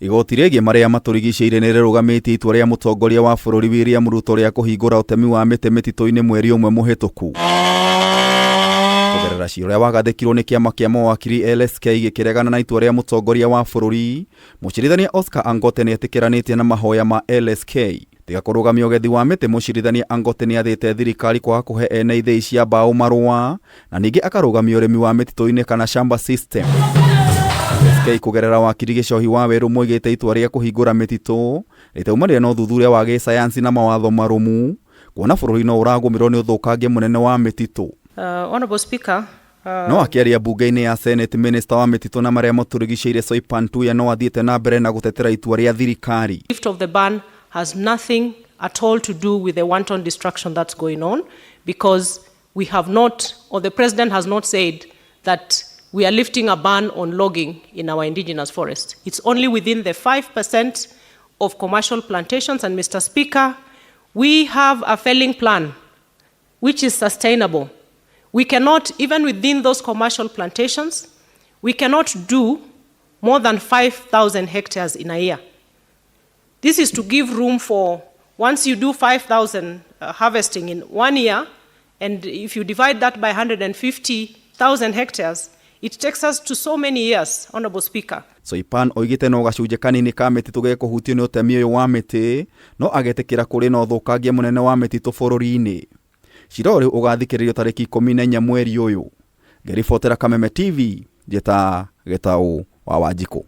Igoti rĩgiĩ marĩa maturigiciirie nirirugamitie itwa rĩa mũtongoria wa bũrũri William Ruto rĩa kũhingũra utemi wa miti mitituini mweri umwe mũhĩtũku. Kugerera ciira ũrĩa wagathĩkirwo nĩ kiama kĩa mawakiri LSK gĩkĩregana na itwa rĩa mũtongoria wa bũrũri, Mucirithania Oscar Angote nĩetĩkĩranĩtie na mahoya ma LSK tiga kũrũgamia ũgethi wa mĩtĩ. Mucirithania Angote nĩathĩte thirikari kwaga kũhe ene ithĩi cia mbaũ marũa na ningĩ akarũgamia ũrĩmi wa mitituini kana Shamba System. LSK kugerera wakiri gĩcohi wa Werũ moigĩte itwa rĩa kũhingũra mĩtitũ rĩtaumanire na ũthuthuria wa gĩsayansi na mawatho marũmu kuona bũrũri no ũragũmĩrwo nĩ ũthũkangia mũnene wa mĩtitũ. Honorable Speaker, no akĩaria bunge-inĩ ya Senate, Minister wa mĩtitũ na marĩa maturigiciirie Soipantuya no athiĩte na mbere na gũtetera itua rĩa thirikari. Lift of the ban has nothing at all to do with the wanton destruction that's going on, because we have not, or the President has not said that we are lifting a ban on logging in our indigenous forest. It's only within the 5% of commercial plantations. And Mr. Speaker, we have a felling plan which is sustainable. We cannot, even within those commercial plantations, we cannot do more than 5,000 hectares in a year. This is to give room for, once you do 5,000 harvesting in 1 year, and if you divide that by 150,000 hectares, it takes us to so many years, Honorable Speaker. Soipan oigĩte no gacunjĩ kanini ka mĩtitũ gekũhutio nĩ ũtemi ũyũ wa mĩtĩ, no agĩtĩkĩra kũrĩ na ũthũkangia mũnene wa mĩtitũ bũrũri-inĩ. Ciira ũrĩa ũgathikĩrĩrio tarĩki 14 mweri ũyũ. Ngeribotera Kameme TV, njĩta Gĩtaũ wa Wanjikũ.